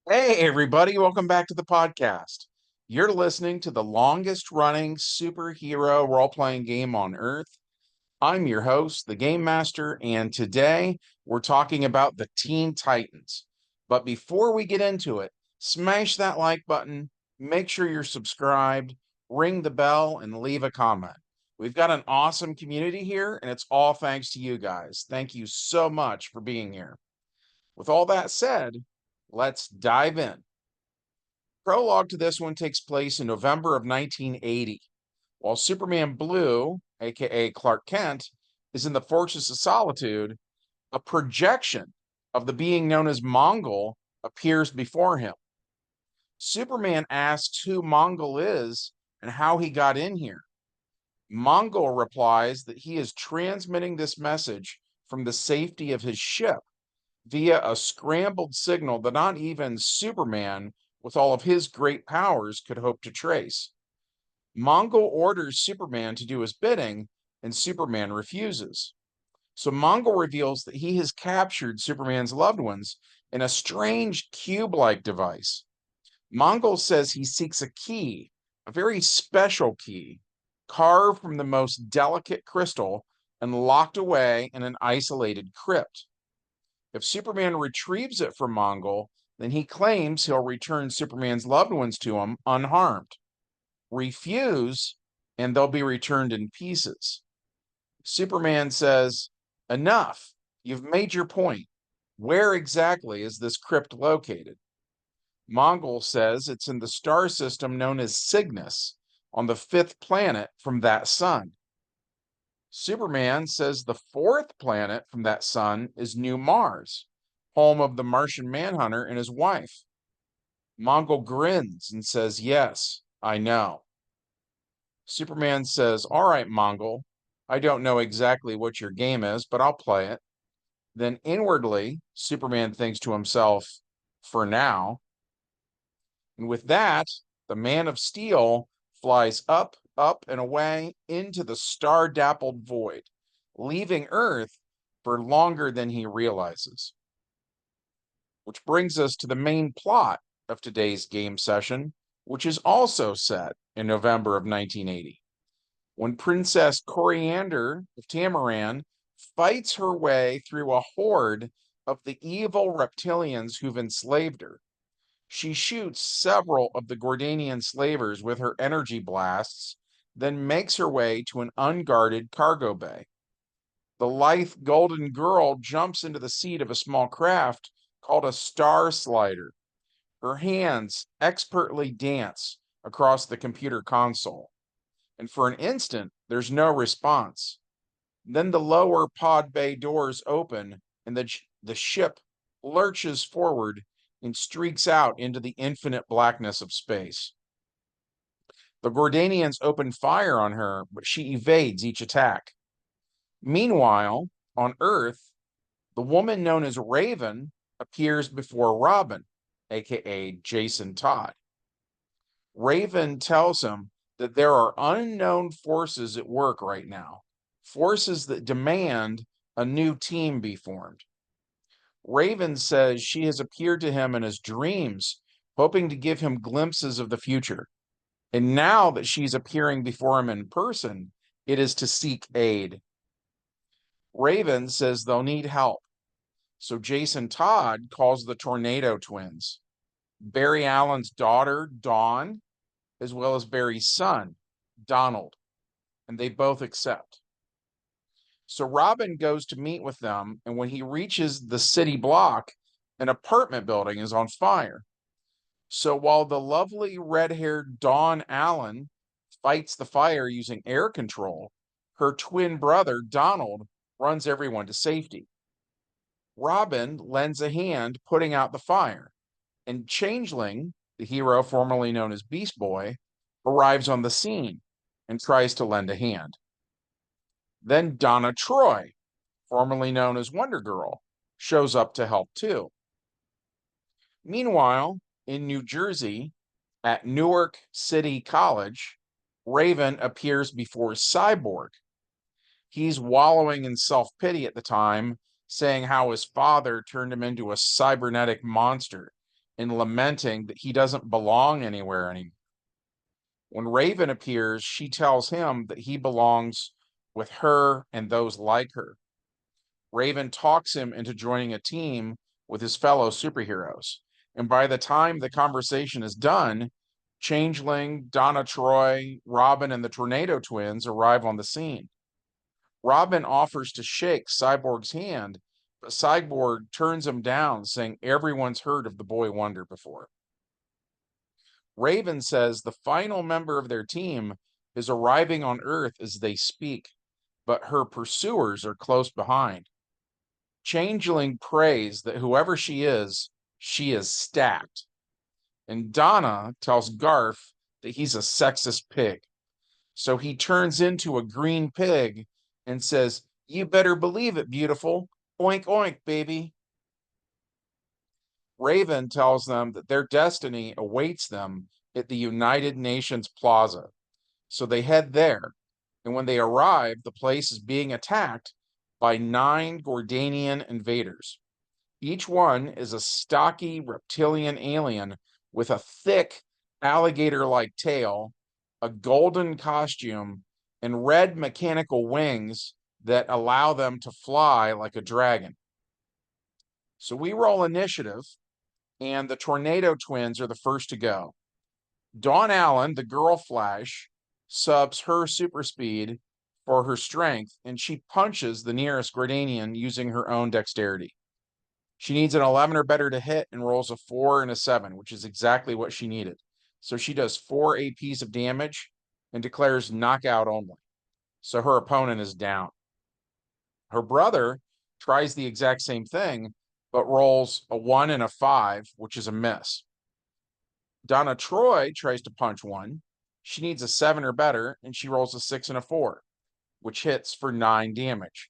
Hey, everybody, welcome back to the podcast. You're listening to the longest running superhero role playing game on Earth. I'm your host, the Game Master, and today we're talking about the Teen Titans. But before we get into it, smash that like button, make sure you're subscribed, ring the bell, and leave a comment. We've got an awesome community here, and it's all thanks to you guys. Thank you so much for being here. With all that said, let's dive in. Prologue to this one takes place in November of 1980, while Superman Blue, aka Clark Kent, is in the Fortress of Solitude. A projection of the being known as Mongul appears before him. Superman asks who Mongul is and how he got in here. Mongul replies that he is transmitting this message from the safety of his ship via a scrambled signal that not even Superman, with all of his great powers, could hope to trace. Mongul orders Superman to do his bidding, and Superman refuses. So Mongul reveals that he has captured Superman's loved ones in a strange cube-like device. Mongul says he seeks a key, a very special key, carved from the most delicate crystal and locked away in an isolated crypt. If Superman retrieves it from Mongul, then he claims he'll return Superman's loved ones to him unharmed. Refuse, and they'll be returned in pieces. Superman says, enough. You've made your point. Where exactly is this crypt located? Mongul says it's in the star system known as Cygnus, on the fifth planet from that sun. Superman says the fourth planet from that sun is New Mars, home of the Martian Manhunter and his wife. Mongul grins and says, yes, I know. Superman says, all right, Mongul, I don't know exactly what your game is, but I'll play it. Then inwardly, Superman thinks to himself, for now. And with that, the Man of Steel flies up, up, and away into the star dappled void, leaving Earth for longer than he realizes. Which brings us to the main plot of today's game session, which is also set in November of 1980, when Princess Coriander of Tamaran fights her way through a horde of the evil reptilians who've enslaved her. She shoots several of the Gordanian slavers with her energy blasts, then makes her way to an unguarded cargo bay. The lithe golden girl jumps into the seat of a small craft called a star slider. Her hands expertly dance across the computer console. And for an instant, there's no response. Then the lower pod bay doors open and the ship lurches forward and streaks out into the infinite blackness of space. The Gordanians open fire on her, but she evades each attack. Meanwhile, on Earth, the woman known as Raven appears before Robin, aka Jason Todd. Raven tells him that there are unknown forces at work right now, forces that demand a new team be formed. Raven says she has appeared to him in his dreams, hoping to give him glimpses of the future. And now that she's appearing before him in person, it is to seek aid. Raven says they'll need help. So Jason Todd calls the Tornado Twins, Barry Allen's daughter, Dawn, as well as Barry's son, Donald, and they both accept. So Robin goes to meet with them, and when he reaches the city block, an apartment building is on fire. So while the lovely red haired Dawn Allen fights the fire using air control, her twin brother, Donald, runs everyone to safety. Robin lends a hand putting out the fire, and Changeling, the hero formerly known as Beast Boy, arrives on the scene and tries to lend a hand. Then Donna Troy, formerly known as Wonder Girl, shows up to help too. Meanwhile, in New Jersey, at Newark City College, Raven appears before Cyborg. He's wallowing in self pity at the time, saying how his father turned him into a cybernetic monster and lamenting that he doesn't belong anywhere anymore. When Raven appears, she tells him that he belongs with her and those like her. Raven talks him into joining a team with his fellow superheroes. And by the time the conversation is done, Changeling, Donna Troy, Robin, and the Tornado Twins arrive on the scene. Robin offers to shake Cyborg's hand, but Cyborg turns him down, saying everyone's heard of the Boy Wonder before. Raven says the final member of their team is arriving on Earth as they speak, but her pursuers are close behind. Changeling prays that whoever she is stacked. And Donna tells Garth that he's a sexist pig. So he turns into a green pig and says, "You better believe it, beautiful. Oink, oink, baby." Raven tells them that their destiny awaits them at the United Nations Plaza. So they head there. And when they arrive, the place is being attacked by 9 Gordanian invaders. Each one is a stocky reptilian alien with a thick alligator-like tail, a golden costume, and red mechanical wings that allow them to fly like a dragon. So we roll initiative, and the Tornado Twins are the first to go. Dawn Allen, the Girl Flash, subs her super speed for her strength, and she punches the nearest Gordanian using her own dexterity. She needs an 11 or better to hit and rolls a 4 and a 7, which is exactly what she needed. So she does 4 APs of damage and declares knockout only. So her opponent is down. Her brother tries the exact same thing, but rolls a 1 and a 5, which is a miss. Donna Troy tries to punch one. She needs a 7 or better, and she rolls a 6 and a 4, which hits for 9 damage.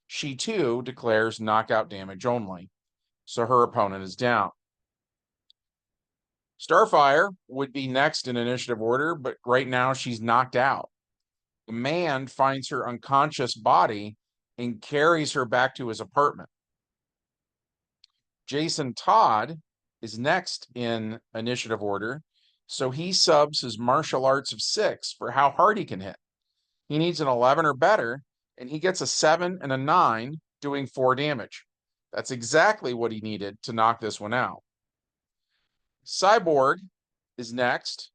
She too declares knockout damage only, so her opponent is down. Starfire would be next in initiative order, but right now she's knocked out. The man finds her unconscious body and carries her back to his apartment. Jason Todd is next in initiative order, so he subs his martial arts of 6 for how hard he can hit. He needs an 11 or better, and he gets a 7 and a 9, doing 4 damage. That's exactly what he needed to knock this one out. Cyborg is next,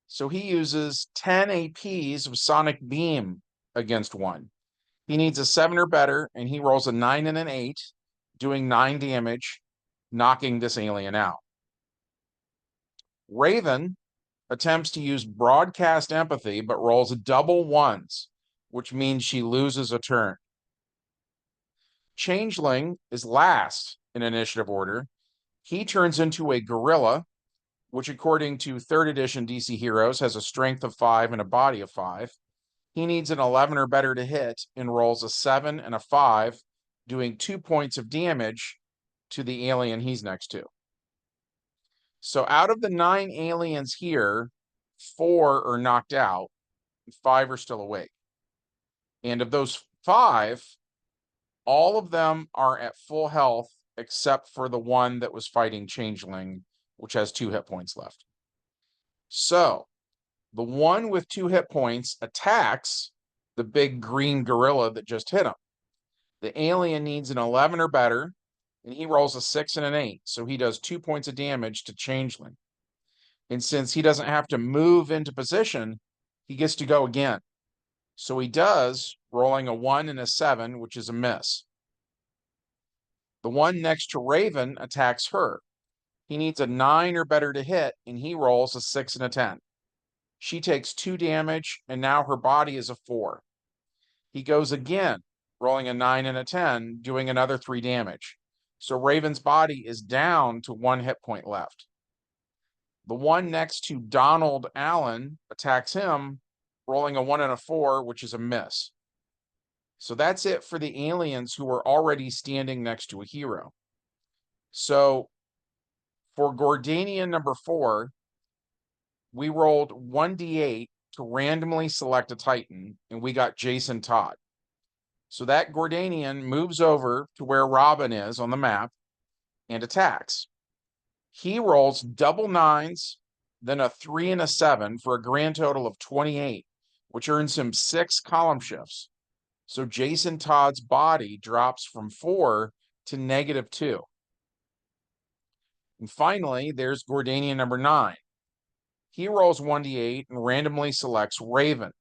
so he uses 10 APs of Sonic Beam against one. He needs a 7 or better, and he rolls a 9 and an 8, doing 9 damage, knocking this alien out. Raven attempts to use broadcast empathy, but rolls double 1s, which means she loses a turn. Changeling is last in initiative order. He turns into a gorilla, which according to 3rd edition DC Heroes has a strength of 5 and a body of 5. He needs an 11 or better to hit and rolls a 7 and a 5, doing 2 points of damage to the alien he's next to. So out of the 9 aliens here, 4 are knocked out, and 5 are still awake. And of those 5, all of them are at full health except for the one that was fighting Changeling, which has 2 hit points left. So the one with 2 hit points attacks the big green gorilla that just hit him. The alien needs an 11 or better, and he rolls a 6 and an 8, so he does 2 points of damage to Changeling. And since he doesn't have to move into position, he gets to go again. So he does, rolling a 1 and a 7, which is a miss. The one next to Raven attacks her. He needs a 9 or better to hit, and he rolls a 6 and a 10. She takes 2 damage, and now her body is a 4. He goes again, rolling a 9 and a 10, doing another 3 damage. So Raven's body is down to 1 hit point left. The one next to Donald Allen attacks him, rolling a 1 and a 4, which is a miss. So that's it for the aliens who are already standing next to a hero. So for Gordanian number 4, we rolled 1d8 to randomly select a Titan, and we got Jason Todd. So that Gordanian moves over to where Robin is on the map and attacks. He rolls double nines, then a 3 and a 7 for a grand total of 28, which earns him 6 column shifts. So Jason Todd's body drops from 4 to -2. And finally, there's Gordanian number 9. He rolls 1d8 and randomly selects Raven.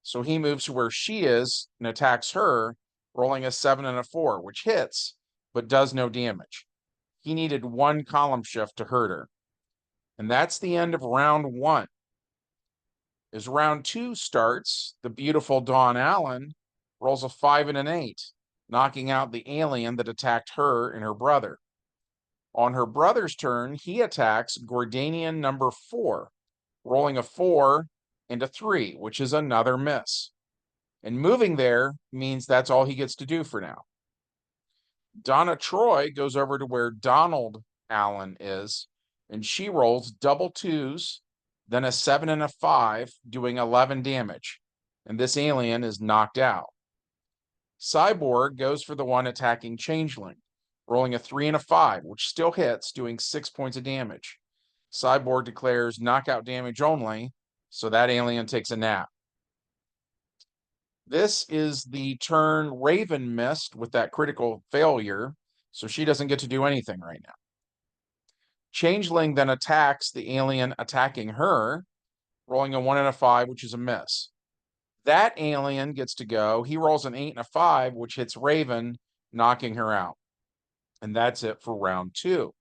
So he moves to where she is and attacks her, rolling a 7 and a 4, which hits, but does no damage. He needed 1 column shift to hurt her. And that's the end of round 1. As round 2 starts, the beautiful Dawn Allen rolls a 5 and an 8, knocking out the alien that attacked her and her brother. On her brother's turn, he attacks Gordanian number 4, rolling a 4 and a 3, which is another miss. And moving there means that's all he gets to do for now. Donna Troy goes over to where Donald Allen is, and she rolls double 2s, then a 7 and a 5, doing 11 damage. And this alien is knocked out. Cyborg goes for the one attacking Changeling, rolling a 3 and a 5, which still hits, doing 6 points of damage. Cyborg declares knockout damage only, so that alien takes a nap. This is the turn Raven missed with that critical failure, so she doesn't get to do anything right now. Changeling then attacks the alien attacking her, rolling a 1 and a 5, which is a miss. That alien gets to go. He rolls an 8 and a 5, which hits Raven, knocking her out. And that's it for round 2.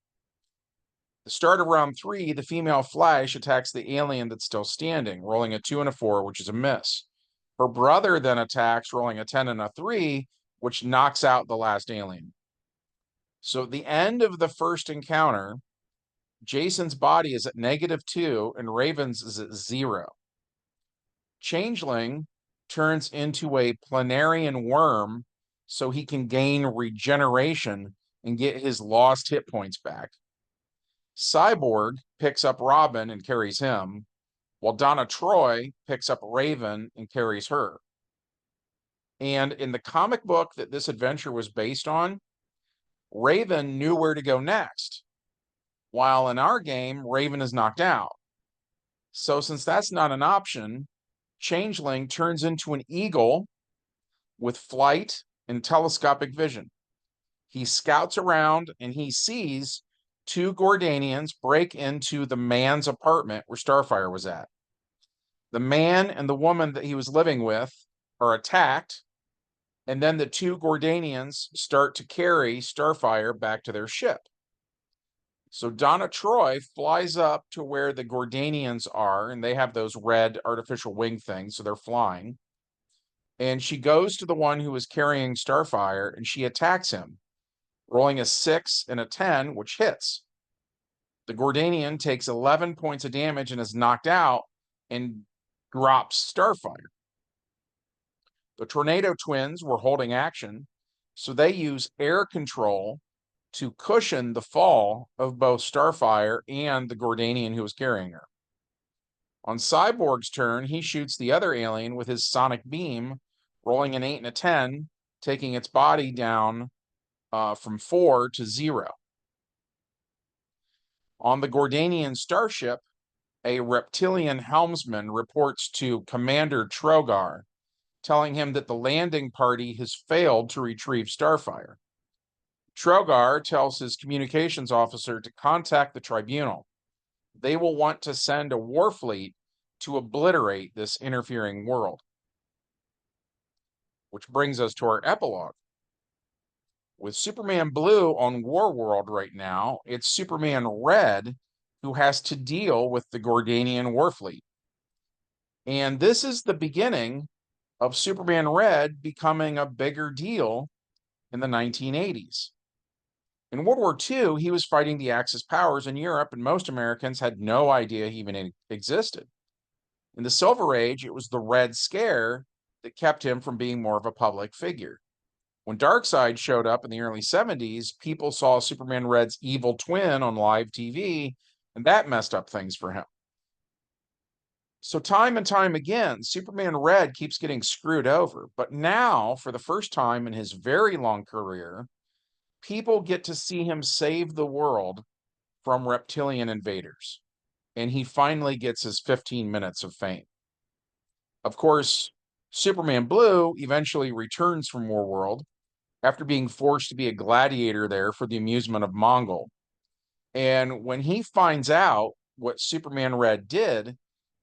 The start of round 3, the female Flash attacks the alien that's still standing, rolling a 2 and a 4, which is a miss. Her brother then attacks, rolling a 10 and a 3, which knocks out the last alien. So at the end of the first encounter, Jason's body is at -2 and Raven's is at 0. Changeling turns into a planarian worm so he can gain regeneration and get his lost hit points back. Cyborg picks up Robin and carries him, while Donna Troy picks up Raven and carries her. And in the comic book that this adventure was based on, Raven knew where to go next, while in our game, Raven is knocked out. So since that's not an option, Changeling turns into an eagle with flight and telescopic vision. He scouts around and he sees 2 Gordanians break into the man's apartment where Starfire was at. The man and the woman that he was living with are attacked, and then the 2 Gordanians start to carry Starfire back to their ship. So Donna Troy flies up to where the Gordanians are, and they have those red artificial wing things, so they're flying. And she goes to the one who is carrying Starfire, and she attacks him, rolling a 6 and a 10, which hits. The Gordanian takes 11 points of damage and is knocked out and drops Starfire. The Tornado Twins were holding action, so they use air control to cushion the fall of both Starfire and the Gordanian who was carrying her. On Cyborg's turn, he shoots the other alien with his sonic beam, rolling an 8 and a 10, taking its body down from 4 to 0. On the Gordanian starship, a reptilian helmsman reports to Commander Trogar, telling him that the landing party has failed to retrieve Starfire. Trogar tells his communications officer to contact the tribunal. They will want to send a war fleet to obliterate this interfering world. Which brings us to our epilogue. With Superman Blue on Warworld right now, it's Superman Red who has to deal with the Gordanian Warfleet. And this is the beginning of Superman Red becoming a bigger deal in the 1980s. In World War II, he was fighting the Axis powers in Europe, and most Americans had no idea he even existed. In the Silver Age, it was the Red Scare that kept him from being more of a public figure. When Darkseid showed up in the early 70s, people saw Superman Red's evil twin on live TV, and that messed up things for him. So time and time again, Superman Red keeps getting screwed over. But now, for the first time in his very long career, people get to see him save the world from reptilian invaders, and he finally gets his 15 minutes of fame. Of course, Superman Blue eventually returns from Warworld after being forced to be a gladiator there for the amusement of Mongul. And when he finds out what Superman Red did,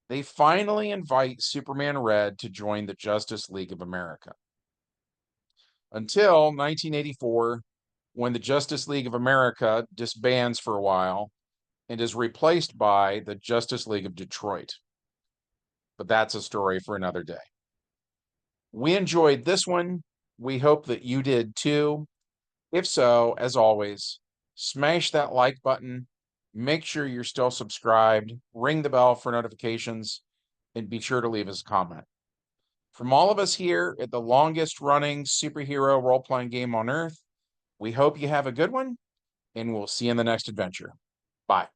they finally invite Superman Red to join the Justice League of America. Until 1984, when the Justice League of America disbands for a while and is replaced by the Justice League of Detroit. But that's a story for another day. We enjoyed this one. We hope that you did too. If so, as always, smash that like button. Make sure you're still subscribed. Ring the bell for notifications, and be sure to leave us a comment. From all of us here at the longest running superhero role-playing game on Earth, we hope you have a good one, and we'll see you in the next adventure. Bye.